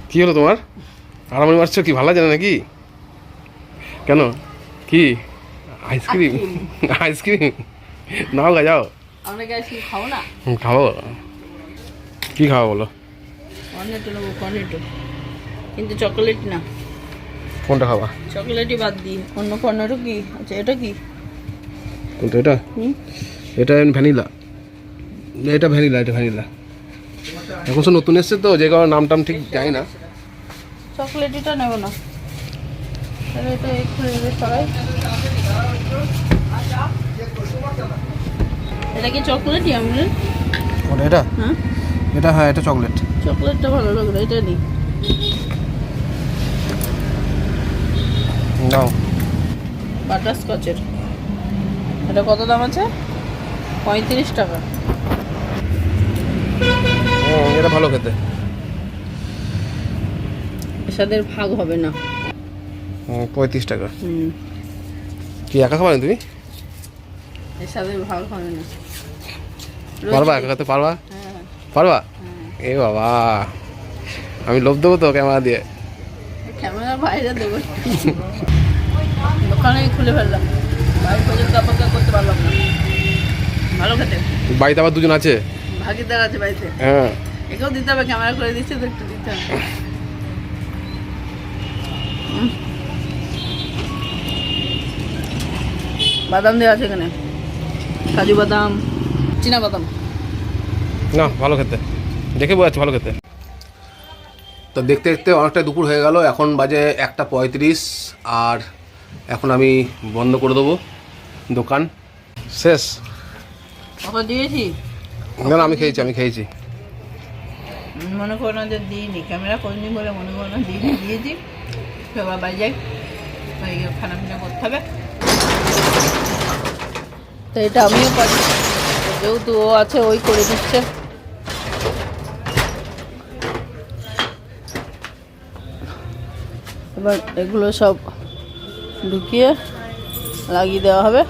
কি হলো তোমার? আরামারি মারছো কি? ভালো লাগে না নাকি? কেন? কি আইসক্রিম? আইসক্রিম নাও গা, যাও। আমরা কি আইসক্রিম খাবো না? খাবো। কি খাবো বলো? কর্নেটো নেবো, কর্নেটো, কিন্তু চকোলেট না। কোনটা খাবা? চকোলেটই বাদ দিই। অন্য কর্নেটো কি আচ্ছা, এটা কি? কোনটা? এটা এটা ভ্যানিলা। এটা ভ্যানিলা, এটা ভ্যানিলা। এখন সব নতুন এসছে তো, যে কারণে নাম টাম ঠিক জানি না। চকোলেটটা নেবো না, তাহলে এটা একটু নেবে সবাই। এটা কি চকোলেটই আমলের? কোনটা? এটা? হ্যাঁ এটা, হ্যাঁ এটা চকলেট। চকলেটটা ভালো লাগলো, এটা নিই। নাও। বাটারস্কচের এটা কত দাম আছে? 35 টাকা। এটা ভালো খেতে। এসাদের ভাগ হবে না। 35 টাকা। কি একা খাবা না তুমি? এসাদের ভাগ হবে না। পারবা একা খেতে? পারবা? হ্যাঁ পারবা? এ বাবা, আমি লোভ দেবো তো ক্যামেরা দিয়ে। ক্যামেরার বাইরে দেবো। দোকানে খুলে ফেললাম, বাড়ি পর্যন্ত অপেক্ষা করতে পারলাম না। ভালো খেতে। বাড়িতে আবার দুজন আছে। ভাগিদার আছে বাড়িতে। হ্যাঁ, একেও দিতে হবে, ক্যামেরা করে দিচ্ছে তো একটু দিতে হবে। বাদাম দেওয়া আছে এখানে, কাজু বাদাম, চীনা বাদাম। না ভালো খেতে, দেখে বোঝা যাচ্ছে ভালো খেতে। তো দেখতে দেখতে অনেকটা দুপুর হয়ে গেল, এখন বাজে 1:35। আর এখন আমি বন্ধ করে দেবো দোকান। শেষ। ওকে দিয়েছি। না না, আমি খেয়েছি। মনে করো না যে দিইনি, ক্যামেরা করিনি বলে মনে করো না দিইনি, দিয়েছি। সবাই বাড়ি যাই, বাড়ি গিয়ে খানা পিনা করতে হবে। তো এটা আমিও পারি, যেহেতু ও আছে ওই করে দিচ্ছে। এবার এগুলো সব ঢুকিয়ে লাগিয়ে দেওয়া হবে।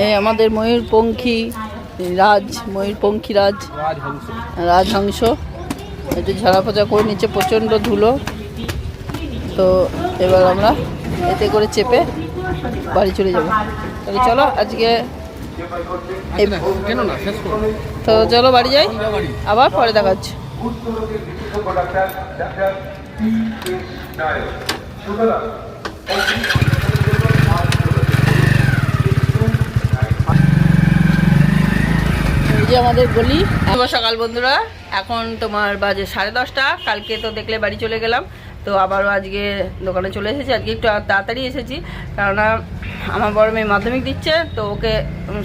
এই আমাদের ময়ূরপঙ্খী রাজহংস একটু ঝাড়া পোছা করে নিচে, প্রচণ্ড ধুলো। তো এবার আমরা এতে করে চেপে বাড়ি চলে যাব। তাহলে চলো আজকে তো চলো বাড়ি যাই, আবার পরে দেখাচ্ছি। এই যে আমাদের গলি। শুভ সকাল বন্ধুরা, এখন তোমার বাজে 10:30। কালকে তো দেখলে বাড়ি চলে গেলাম, তো আবারও আজকে দোকানে চলে এসেছি। আজকে একটু তাড়াতাড়ি এসেছি, কেননা আমার বড় মেয়ে মাধ্যমিক দিচ্ছে, তো ওকে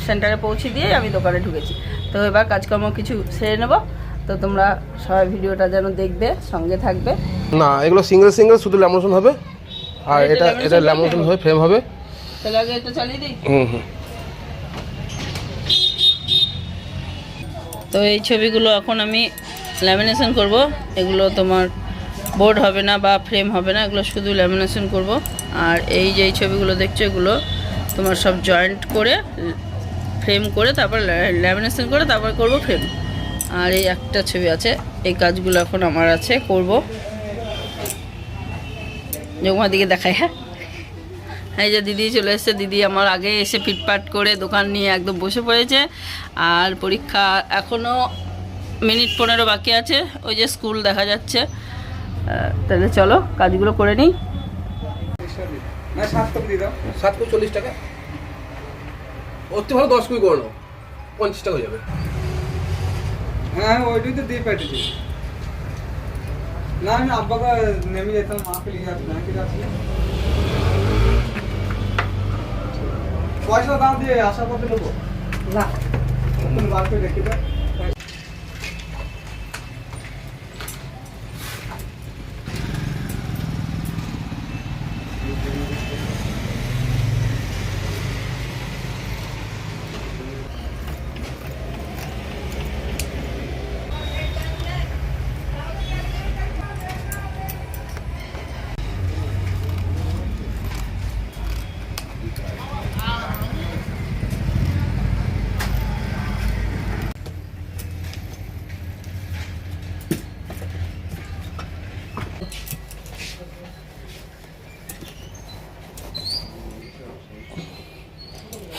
সেন্টারে পৌঁছে দিয়ে আমি দোকানে ঢুকেছি। তো এবার কাজকর্ম কিছু সেরে নেব। তো তোমরা সবাই ভিডিওটা যেন দেখবে, সঙ্গে থাকবে। না, এগুলো সিঙ্গেল শুধু ল্যামিনেশন হবে, আর এটা ল্যামিনেশন হবে, ফ্রেম হবে। তাহলে আগে এটা চালিয়ে দিই। তো এই ছবিগুলো এখন আমি ল্যামিনেশন করব। এগুলো তোমার বোর্ড হবে না বা ফ্রেম হবে না, এগুলো শুধু ল্যামিনেশন করব। আর এই যে ছবিগুলো দেখছো, এগুলো তোমার সব জয়েন্ট করে ফ্রেম করে তারপর ল্যামিনেশন করে তারপর করব ফ্রেম। আর এই একটা ছবি আছে, এই কাজগুলো এখন আমার আছে, করব। যোগমার দিকে দেখায়। হ্যাঁ, এই যে দিদি চলে এসছে। দিদি আমার আগে এসে ফিটপাট করে দোকান নিয়ে একদম বসে পড়েছে। আর পরীক্ষা এখনও মিনিট 15 বাকি আছে, ওই যে স্কুল দেখা যাচ্ছে। তাহলে চলো কাজগুলো করে নিই। 740 টাকা। ওর তো ভালো 10 কুড়ি করে নাও, 50 টাকা হয়ে যাবে। হ্যাঁ ওইটাই তো দিয়ে পাঠিয়েছি। না আমি আব্বাকে নেমে যেতাম, মাকে লিখে আসলাম। পয়সা দাম দিয়ে আশা করতে নেবো না, বার করে রেখে দেয়।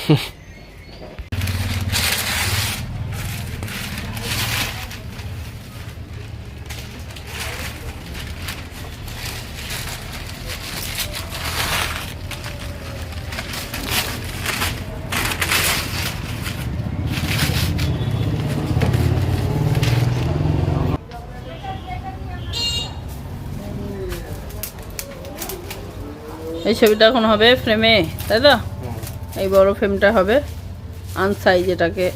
এই ছবিটা এখন হবে ফ্রেমে, তাই তো? এই বড় ফ্রেমটা হবে আনসাইজ, এটাকে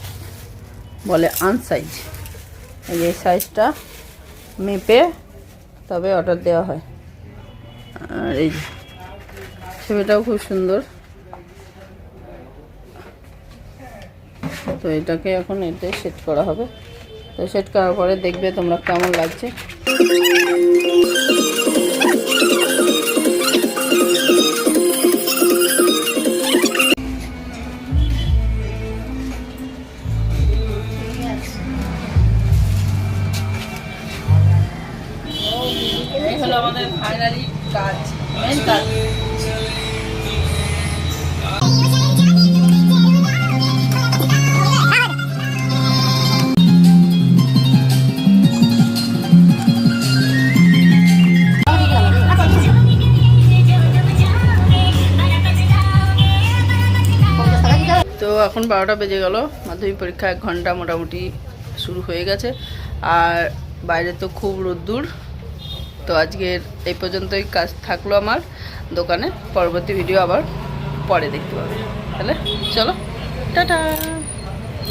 বলে আনসাইজ। এই সাইজটা মেপে তবে অর্ডার দেওয়া হয়। আর এই ছবিটাও খুব সুন্দর। তো এটাকে এখন এতে সেট করা হবে। তো সেট করার পরে দেখবে তোমরা কেমন লাগছে। এই হলো আমাদের ফাইনালি কাজ, মেন কাজ। তো এখন 12টা বেজে গেল, মাধ্যমিক পরীক্ষা 1 ঘন্টা মোটামুটি শুরু হয়ে গেছে। আর বাইরে তো খুব রোদ্দুর। তো আজকের এই পর্যন্তই কাজ থাকলো আমার দোকানে। পরবর্তী ভিডিও আবার পরে দেখতে পাবে। তাহলে চলো, টাটা।